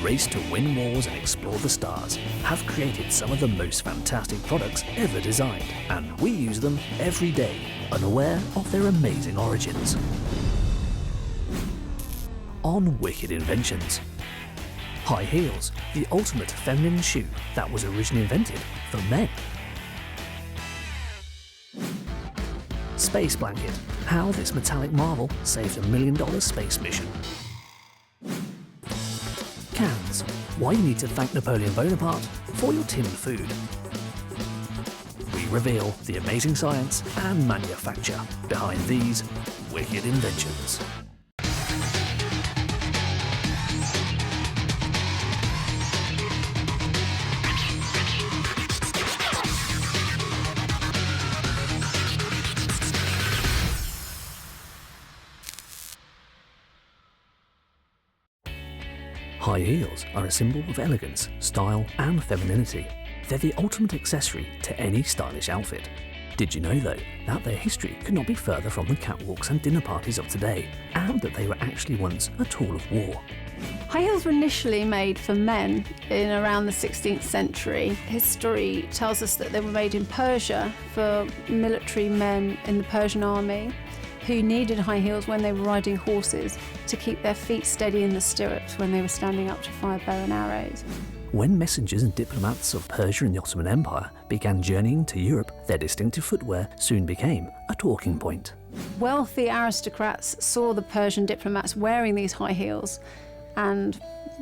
race to win wars and explore the stars, have created some of the most fantastic products ever designed, and we use them every day, unaware of their amazing origins. On Wicked Inventions. High heels, the ultimate feminine shoe that was originally invented for men. Space blanket, how this metallic marvel saved $1 million space mission. Cans, why you need to thank Napoleon Bonaparte for your tinned food. We reveal the amazing science and manufacture behind these wicked inventions. High heels are a symbol of elegance, style and femininity. They're the ultimate accessory to any stylish outfit. Did you know though, that their history could not be further from the catwalks and dinner parties of today, and that they were actually once a tool of war? High heels were initially made for men in around the 16th century. History tells us that they were made in Persia for military men in the Persian army who needed high heels when they were riding horses to keep their feet steady in the stirrups when they were standing up to fire bow and arrows. When messengers and diplomats of Persia and the Ottoman Empire began journeying to Europe, their distinctive footwear soon became a talking point. Wealthy aristocrats saw the Persian diplomats wearing these high heels and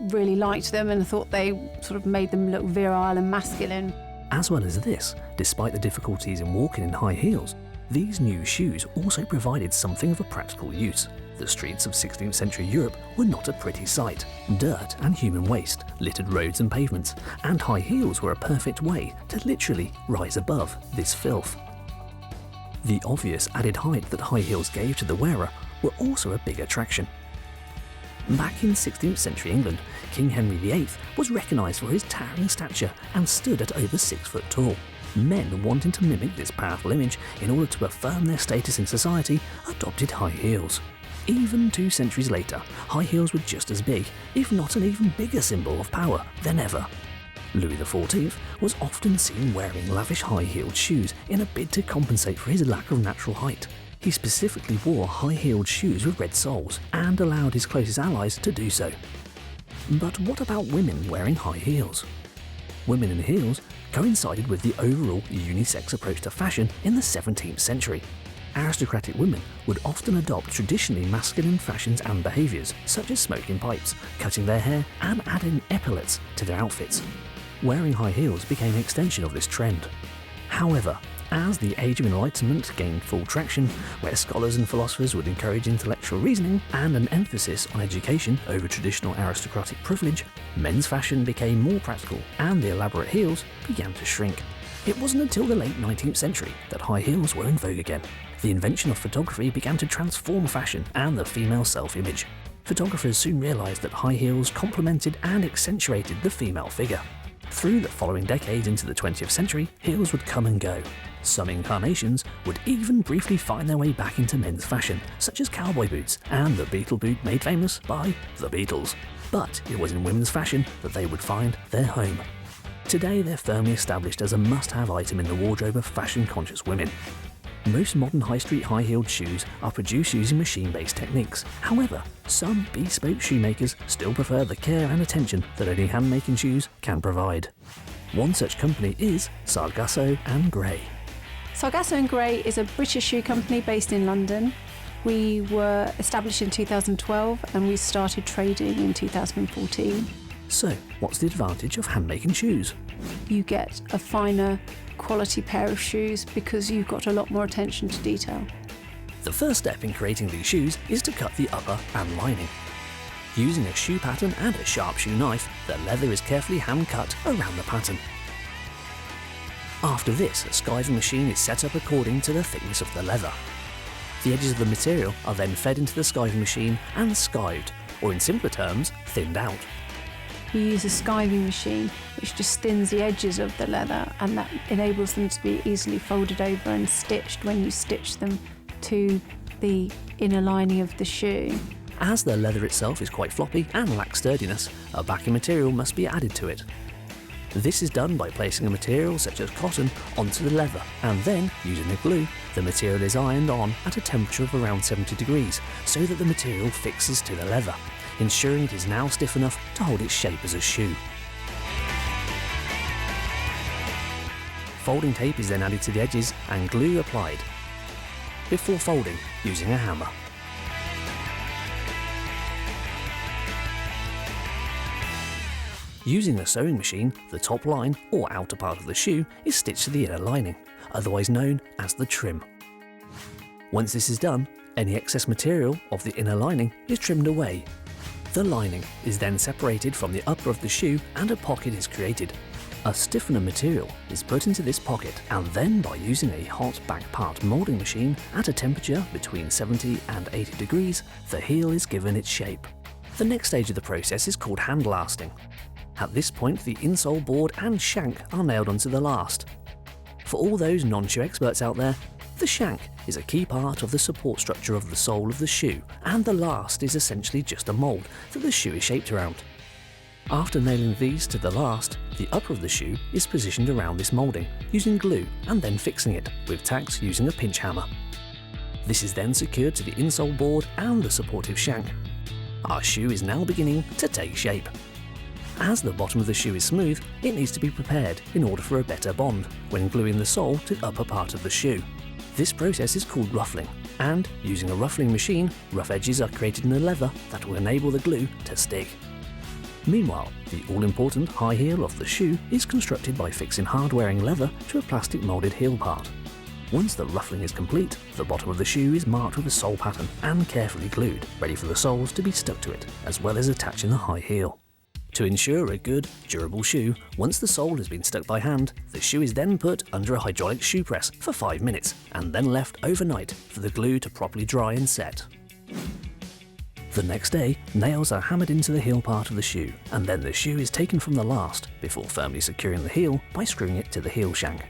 really liked them and thought they sort of made them look virile and masculine. As well as this, despite the difficulties in walking in high heels, these new shoes also provided something of a practical use. The streets of 16th century Europe were not a pretty sight. Dirt and human waste littered roads and pavements, and high heels were a perfect way to literally rise above this filth. The obvious added height that high heels gave to the wearer were also a big attraction. Back in 16th century England, King Henry VIII was recognised for his towering stature and stood at over 6 foot tall. Men wanting to mimic this powerful image in order to affirm their status in society adopted high heels. Even 2 centuries later, high heels were just as big, if not an even bigger symbol of power than ever. Louis XIV was often seen wearing lavish high-heeled shoes in a bid to compensate for his lack of natural height. He specifically wore high-heeled shoes with red soles and allowed his closest allies to do so. But what about women wearing high heels? Women in heels coincided with the overall unisex approach to fashion in the 17th century. Aristocratic women would often adopt traditionally masculine fashions and behaviours, such as smoking pipes, cutting their hair and adding epaulets to their outfits. Wearing high heels became an extension of this trend. However, as the Age of Enlightenment gained full traction, where scholars and philosophers would encourage intellectual reasoning and an emphasis on education over traditional aristocratic privilege, men's fashion became more practical and the elaborate heels began to shrink. It wasn't until the late 19th century that high heels were in vogue again. The invention of photography began to transform fashion and the female self-image. Photographers soon realised that high heels complemented and accentuated the female figure. Through the following decades into the 20th century, heels would come and go. Some incarnations would even briefly find their way back into men's fashion, such as cowboy boots and the Beatle boot made famous by the Beatles. But it was in women's fashion that they would find their home. Today they're firmly established as a must-have item in the wardrobe of fashion-conscious women. Most modern high street high-heeled shoes are produced using machine-based techniques. However, some bespoke shoemakers still prefer the care and attention that only hand-making shoes can provide. One such company is Sargasso & Gray. Sargasso & Gray is a British shoe company based in London. We were established in 2012 and we started trading in 2014. So, what's the advantage of hand-making shoes? You get a finer quality pair of shoes because you've got a lot more attention to detail. The first step in creating these shoes is to cut the upper and lining. Using a shoe pattern and a sharp shoe knife, the leather is carefully hand-cut around the pattern. After this, a skiving machine is set up according to the thickness of the leather. The edges of the material are then fed into the skiving machine and skived, or in simpler terms, thinned out. We use a skiving machine which just thins the edges of the leather, and that enables them to be easily folded over and stitched when you stitch them to the inner lining of the shoe. As the leather itself is quite floppy and lacks sturdiness, a backing material must be added to it. This is done by placing a material such as cotton onto the leather, and then, using the glue, the material is ironed on at a temperature of around 70 degrees so that the material fixes to the leather, ensuring it is now stiff enough to hold its shape as a shoe. Folding tape is then added to the edges and glue applied, before folding using a hammer. Using a sewing machine, the top line or outer part of the shoe is stitched to the inner lining, otherwise known as the trim. Once this is done, any excess material of the inner lining is trimmed away. The lining is then separated from the upper of the shoe and a pocket is created. A stiffener material is put into this pocket, and then by using a hot back part moulding machine at a temperature between 70 and 80 degrees, the heel is given its shape. The next stage of the process is called hand lasting. At this point, the insole board and shank are nailed onto the last. For all those non-shoe experts out there, the shank is a key part of the support structure of the sole of the shoe, and the last is essentially just a mould that the shoe is shaped around. After nailing these to the last, the upper of the shoe is positioned around this moulding using glue and then fixing it with tacks using a pinch hammer. This is then secured to the insole board and the supportive shank. Our shoe is now beginning to take shape. As the bottom of the shoe is smooth, it needs to be prepared in order for a better bond when gluing the sole to the upper part of the shoe. This process is called ruffling, and using a ruffling machine, rough edges are created in the leather that will enable the glue to stick. Meanwhile, the all-important high heel of the shoe is constructed by fixing hard-wearing leather to a plastic moulded heel part. Once the ruffling is complete, the bottom of the shoe is marked with a sole pattern and carefully glued, ready for the soles to be stuck to it, as well as attaching the high heel. To ensure a good, durable shoe, once the sole has been stuck by hand, the shoe is then put under a hydraulic shoe press for 5 minutes and then left overnight for the glue to properly dry and set. The next day, nails are hammered into the heel part of the shoe, and then the shoe is taken from the last before firmly securing the heel by screwing it to the heel shank.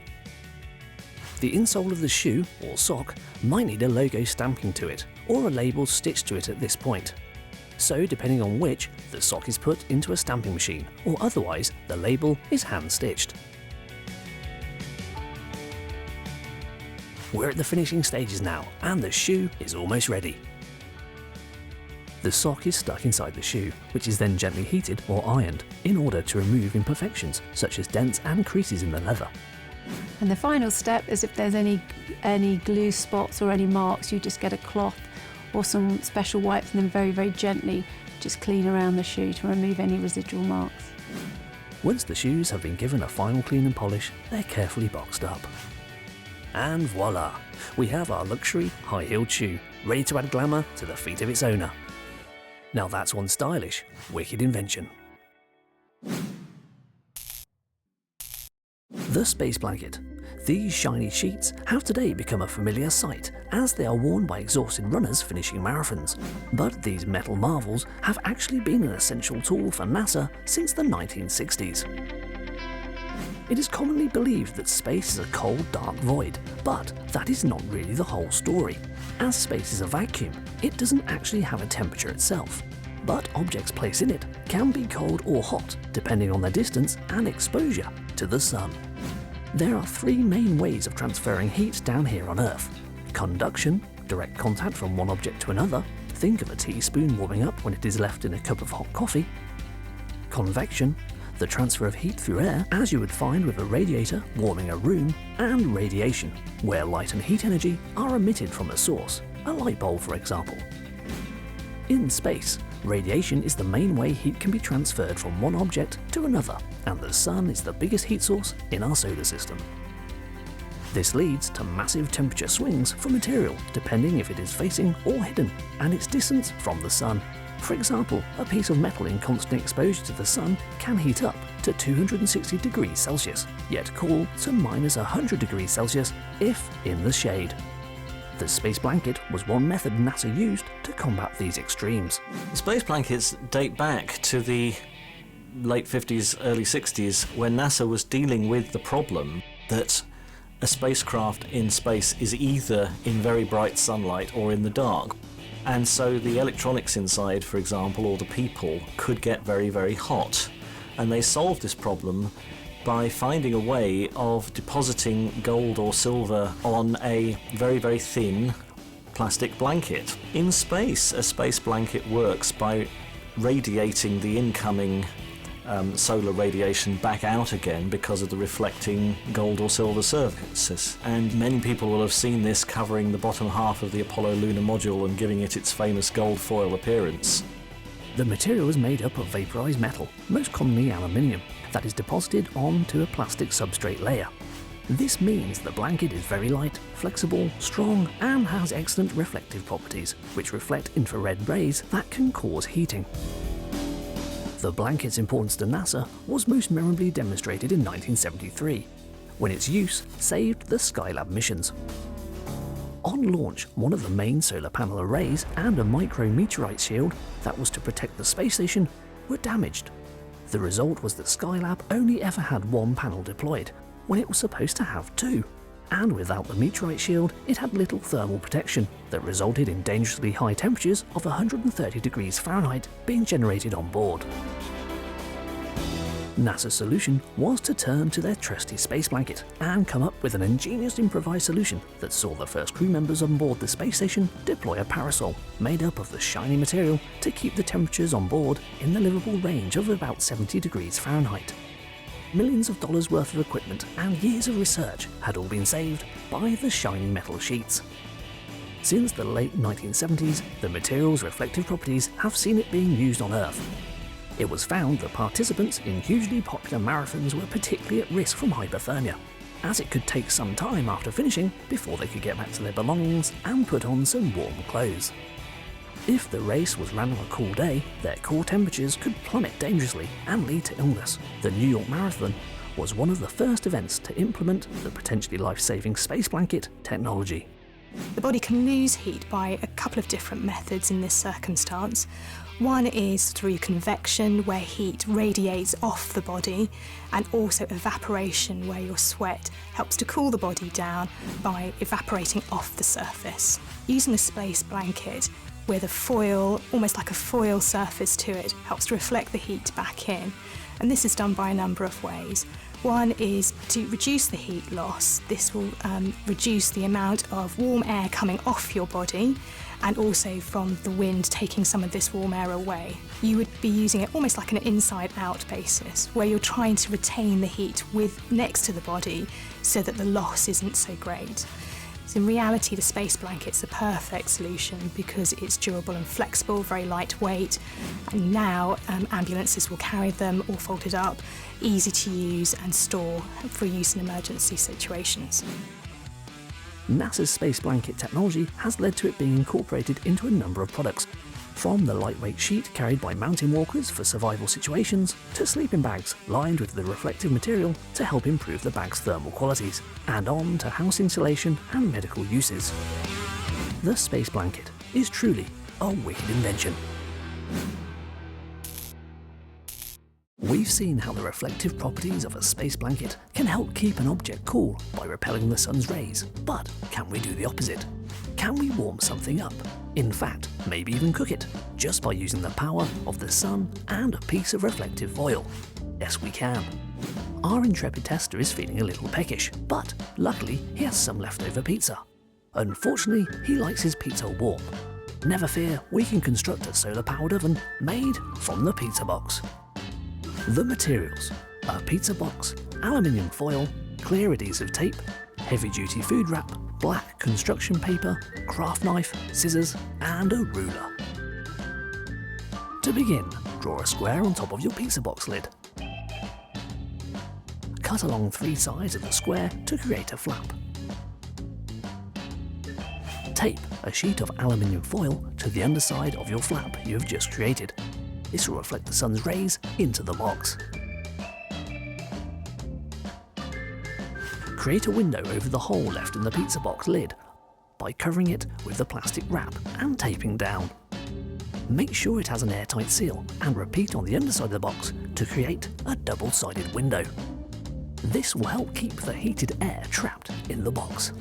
The insole of the shoe, or sock, might need a logo stamping to it, or a label stitched to it at this point. So, depending on which, the sock is put into a stamping machine, or otherwise, the label is hand-stitched. We're at the finishing stages now, and the shoe is almost ready. The sock is stuck inside the shoe, which is then gently heated or ironed in order to remove imperfections such as dents and creases in the leather. And the final step is if there's any glue spots or any marks, you just get a cloth or some special wipes and then very, very gently just clean around the shoe to remove any residual marks. Once the shoes have been given a final clean and polish, they're carefully boxed up. And voila! We have our luxury high-heeled shoe, ready to add glamour to the feet of its owner. Now that's one stylish, wicked invention. The space blanket. These shiny sheets have today become a familiar sight as they are worn by exhausted runners finishing marathons. But these metal marvels have actually been an essential tool for NASA since the 1960s. It is commonly believed that space is a cold, dark void, but that is not really the whole story. As space is a vacuum, it doesn't actually have a temperature itself. But objects placed in it can be cold or hot, depending on their distance and exposure to the sun. There are 3 main ways of transferring heat down here on Earth. Conduction, direct contact from one object to another. Think of a teaspoon warming up when it is left in a cup of hot coffee. Convection, the transfer of heat through air, as you would find with a radiator warming a room. And radiation, where light and heat energy are emitted from a source, a light bulb for example. In space, radiation is the main way heat can be transferred from one object to another, and the sun is the biggest heat source in our solar system. This leads to massive temperature swings for material, depending if it is facing or hidden, and its distance from the sun. For example, a piece of metal in constant exposure to the sun can heat up to 260 degrees Celsius, yet cool to -100 degrees Celsius if in the shade. The space blanket was one method NASA used to combat these extremes. Space blankets date back to the late 50s, early 60s, when NASA was dealing with the problem that a spacecraft in space is either in very bright sunlight or in the dark. And so the electronics inside, for example, or the people, could get very, very hot. And they solved this problem by finding a way of depositing gold or silver on a very, very thin plastic blanket. In space, a space blanket works by radiating the incoming solar radiation back out again because of the reflecting gold or silver surfaces. And many people will have seen this covering the bottom half of the Apollo lunar module and giving it its famous gold foil appearance. The material is made up of vaporized metal, most commonly aluminium, that is deposited onto a plastic substrate layer. This means the blanket is very light, flexible, strong, and has excellent reflective properties, which reflect infrared rays that can cause heating. The blanket's importance to NASA was most memorably demonstrated in 1973, when its use saved the Skylab missions. On launch, one of the main solar panel arrays and a micrometeorite shield that was to protect the space station were damaged. The result was that Skylab only ever had one panel deployed, when it was supposed to have two. And without the meteorite shield, it had little thermal protection that resulted in dangerously high temperatures of 130 degrees Fahrenheit being generated on board. NASA's solution was to turn to their trusty space blanket and come up with an ingenious improvised solution that saw the first crew members on board the space station deploy a parasol made up of the shiny material to keep the temperatures on board in the livable range of about 70 degrees Fahrenheit. Millions of dollars worth of equipment and years of research had all been saved by the shiny metal sheets. Since the late 1970s, the material's reflective properties have seen it being used on Earth. It was found that participants in hugely popular marathons were particularly at risk from hypothermia, as it could take some time after finishing before they could get back to their belongings and put on some warm clothes. If the race was ran on a cool day, their core temperatures could plummet dangerously and lead to illness. The New York Marathon was one of the first events to implement the potentially life-saving space blanket technology. The body can lose heat by a couple of different methods in this circumstance. One is through convection, where heat radiates off the body, and also evaporation, where your sweat helps to cool the body down by evaporating off the surface. Using a space blanket with a foil, almost like a foil surface to it, helps to reflect the heat back in. And this is done by a number of ways. One is to reduce the heat loss. This will reduce the amount of warm air coming off your body, and also from the wind taking some of this warm air away. You would be using it almost like an inside-out basis, where you're trying to retain the heat next to the body so that the loss isn't so great. So in reality, the space blanket's the perfect solution because it's durable and flexible, very lightweight, and now ambulances will carry them all folded up, easy to use and store for use in emergency situations. NASA's space blanket technology has led to it being incorporated into a number of products, from the lightweight sheet carried by mountain walkers for survival situations, to sleeping bags lined with the reflective material to help improve the bag's thermal qualities, and on to house insulation and medical uses. The space blanket is truly a wicked invention. We've seen how the reflective properties of a space blanket can help keep an object cool by repelling the sun's rays, but can we do the opposite? Can we warm something up? In fact, maybe even cook it, just by using the power of the sun and a piece of reflective foil? Yes, we can. Our intrepid tester is feeling a little peckish, but luckily he has some leftover pizza. Unfortunately, he likes his pizza warm. Never fear, we can construct a solar-powered oven made from the pizza box. The materials: a pizza box, aluminium foil, clear adhesive tape, heavy-duty food wrap, black construction paper, craft knife, scissors, and a ruler. To begin, draw a square on top of your pizza box lid. Cut along 3 sides of the square to create a flap. Tape a sheet of aluminium foil to the underside of your flap you have just created. This will reflect the sun's rays into the box. Create a window over the hole left in the pizza box lid by covering it with the plastic wrap and taping down. Make sure it has an airtight seal and repeat on the underside of the box to create a double-sided window. This will help keep the heated air trapped in the box.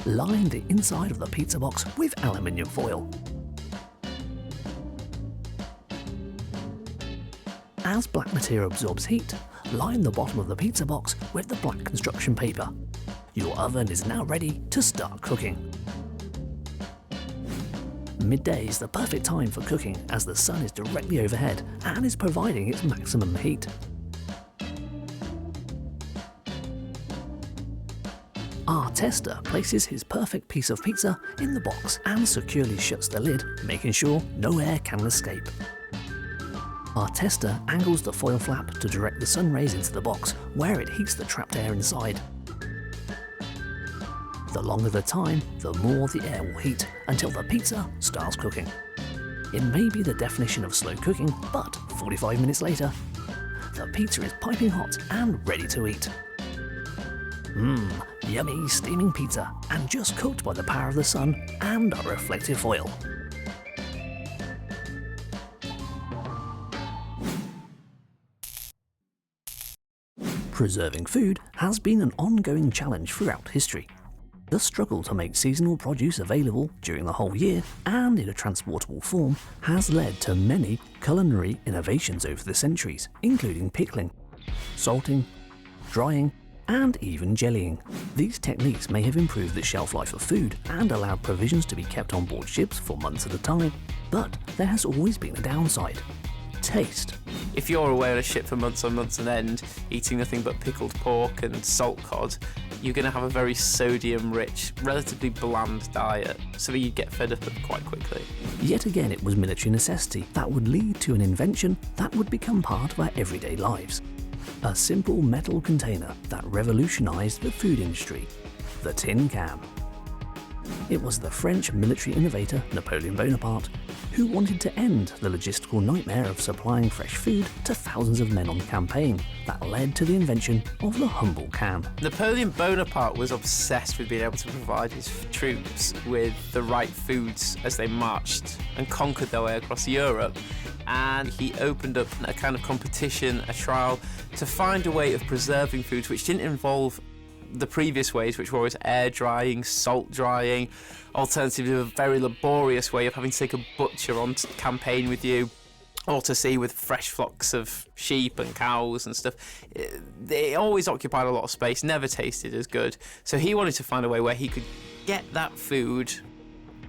Line the inside of the pizza box with aluminium foil. As black material absorbs heat, line the bottom of the pizza box with the black construction paper. Your oven is now ready to start cooking. Midday is the perfect time for cooking as the sun is directly overhead and is providing its maximum heat. Our tester places his perfect piece of pizza in the box and securely shuts the lid, making sure no air can escape. Our tester angles the foil flap to direct the sun rays into the box, where it heats the trapped air inside. The longer the time, the more the air will heat until the pizza starts cooking. It may be the definition of slow cooking, but 45 minutes later, the pizza is piping hot and ready to eat. Yummy steaming pizza, and just cooked by the power of the sun and our reflective foil. Preserving food has been an ongoing challenge throughout history. The struggle to make seasonal produce available during the whole year and in a transportable form has led to many culinary innovations over the centuries, including pickling, salting, drying, and even jellying. These techniques may have improved the shelf life of food and allowed provisions to be kept on board ships for months at a time, but there has always been a downside: taste. If you're away on a ship for months on months on end, eating nothing but pickled pork and salt cod, you're going to have a very sodium-rich, relatively bland diet, so you'd get fed up quite quickly. Yet again, it was military necessity that would lead to an invention that would become part of our everyday lives. A simple metal container that revolutionised the food industry: the tin can. It was the French military innovator Napoleon Bonaparte who wanted to end the logistical nightmare of supplying fresh food to thousands of men on campaign that led to the invention of the humble can. Napoleon Bonaparte was obsessed with being able to provide his troops with the right foods as they marched and conquered their way across Europe. And he opened up a kind of competition, a trial, to find a way of preserving foods which didn't involve the previous ways, which were always air drying, salt drying, alternatively a very laborious way of having to take a butcher on campaign with you, or to sea with fresh flocks of sheep and cows and stuff. They always occupied a lot of space, never tasted as good. So he wanted to find a way where he could get that food,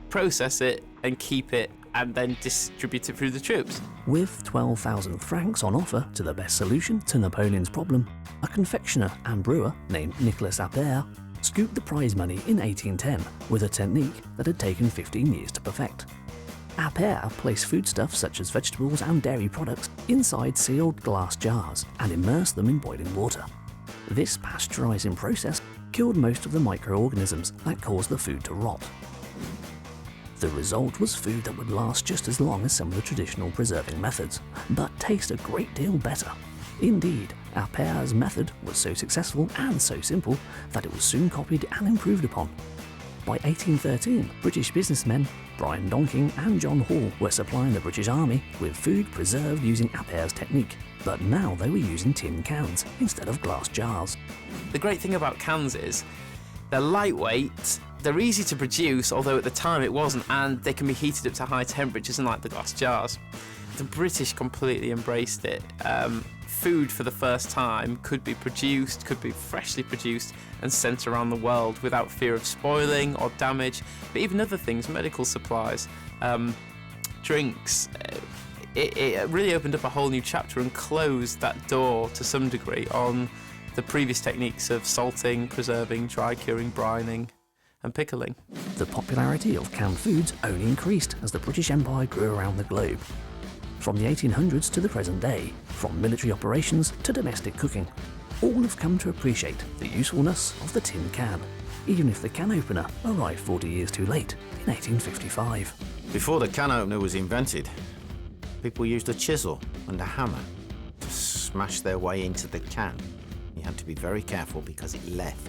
process it and keep it, and then distribute it through the troops. With 12,000 francs on offer to the best solution to Napoleon's problem, a confectioner and brewer named Nicolas Appert scooped the prize money in 1810 with a technique that had taken 15 years to perfect. Appert placed foodstuffs such as vegetables and dairy products inside sealed glass jars and immersed them in boiling water. This pasteurizing process killed most of the microorganisms that caused the food to rot. The result was food that would last just as long as some of the traditional preserving methods, but taste a great deal better. Indeed, Appert's method was so successful and so simple that it was soon copied and improved upon. By 1813, British businessmen Brian Donking and John Hall were supplying the British Army with food preserved using Appert's technique, but now they were using tin cans instead of glass jars. The great thing about cans is they're lightweight, they're easy to produce, although at the time it wasn't, and they can be heated up to high temperatures, unlike the glass jars. The British completely embraced it. Food for the first time could be freshly produced and sent around the world without fear of spoiling or damage, but even other things, medical supplies, drinks. It really opened up a whole new chapter and closed that door to some degree on the previous techniques of salting, preserving, dry curing, brining and pickling. The popularity of canned foods only increased as the British Empire grew around the globe. From the 1800s to the present day, from military operations to domestic cooking, all have come to appreciate the usefulness of the tin can, even if the can opener arrived 40 years too late in 1855. Before the can opener was invented, people used a chisel and a hammer to smash their way into the can. You had to be very careful because it left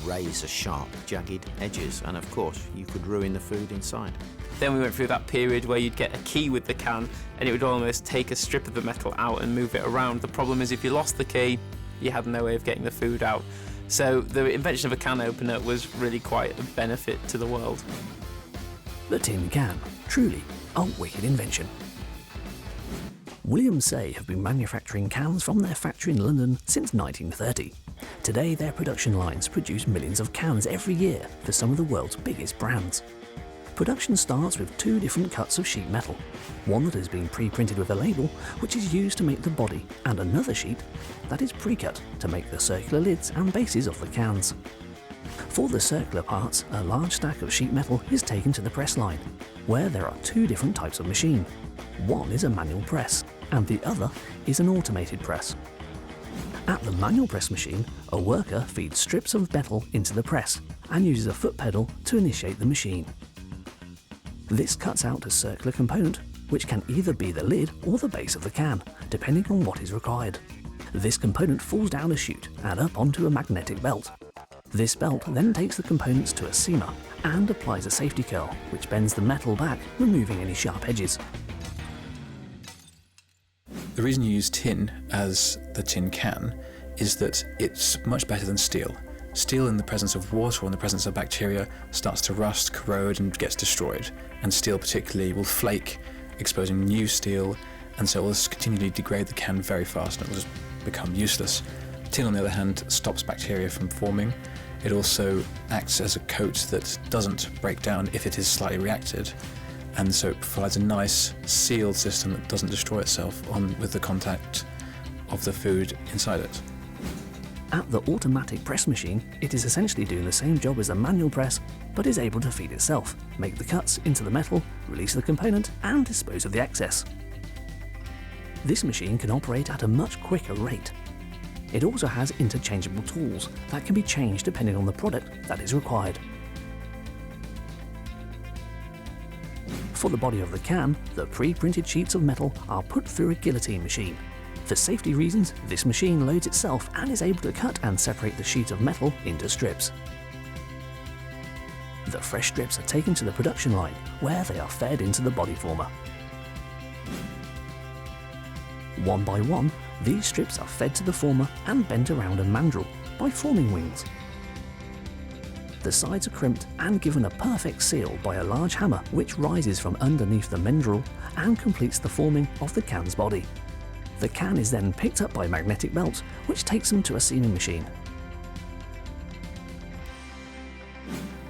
razor-sharp, jagged edges, and of course, you could ruin the food inside. Then we went through that period where you'd get a key with the can and it would almost take a strip of the metal out and move it around. The problem is if you lost the key, you had no way of getting the food out. So the invention of a can opener was really quite a benefit to the world. The tin can, truly a wicked invention. William Say have been manufacturing cans from their factory in London since 1930. Today, their production lines produce millions of cans every year for some of the world's biggest brands. Production starts with 2 different cuts of sheet metal, one that has been pre-printed with a label which is used to make the body, and another sheet that is pre-cut to make the circular lids and bases of the cans. For the circular parts, a large stack of sheet metal is taken to the press line, where there are 2 different types of machine. One is a manual press, and the other is an automated press. At the manual press machine, a worker feeds strips of metal into the press and uses a foot pedal to initiate the machine. This cuts out a circular component, which can either be the lid or the base of the can, depending on what is required. This component falls down a chute and up onto a magnetic belt. This belt then takes the components to a seamer and applies a safety curl, which bends the metal back, removing any sharp edges. The reason you use tin as the tin can is that it's much better than steel. Steel in the presence of water or in the presence of bacteria starts to rust, corrode and gets destroyed. And steel particularly will flake, exposing new steel, and so it will just continually degrade the can very fast and it will just become useless. Tin, on the other hand, stops bacteria from forming. It also acts as a coat that doesn't break down if it is slightly reacted, and so it provides a nice sealed system that doesn't destroy itself with the contact of the food inside it. At the automatic press machine, it is essentially doing the same job as a manual press, but is able to feed itself, make the cuts into the metal, release the component, and dispose of the excess. This machine can operate at a much quicker rate. It also has interchangeable tools that can be changed depending on the product that is required. For the body of the can, the pre-printed sheets of metal are put through a guillotine machine. For safety reasons, this machine loads itself and is able to cut and separate the sheet of metal into strips. The fresh strips are taken to the production line, where they are fed into the body former. One by one, these strips are fed to the former and bent around a mandrel by forming wings. The sides are crimped and given a perfect seal by a large hammer which rises from underneath the mandrel and completes the forming of the can's body. The can is then picked up by magnetic belts, which takes them to a seaming machine.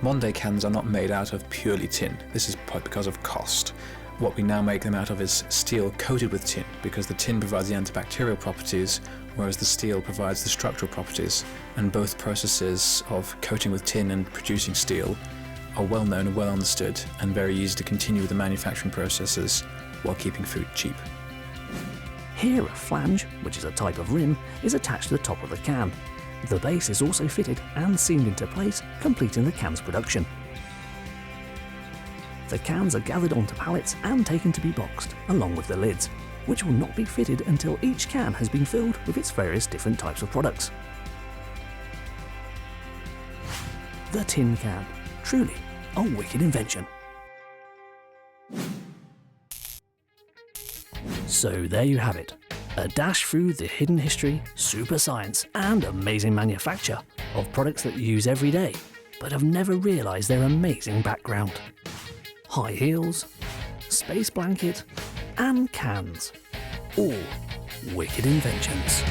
Modern day cans are not made out of purely tin. This is because of cost. What we now make them out of is steel coated with tin, because the tin provides the antibacterial properties, whereas the steel provides the structural properties. And both processes of coating with tin and producing steel are well known and well understood, and very easy to continue with the manufacturing processes while keeping food cheap. Here, a flange, which is a type of rim, is attached to the top of the can. The base is also fitted and seamed into place, completing the can's production. The cans are gathered onto pallets and taken to be boxed, along with the lids, which will not be fitted until each can has been filled with its various different types of products. The tin can, truly a wicked invention. So there you have it, a dash through the hidden history, super science and amazing manufacture of products that you use every day, but have never realised their amazing background. High heels, space blanket and cans, all wicked inventions.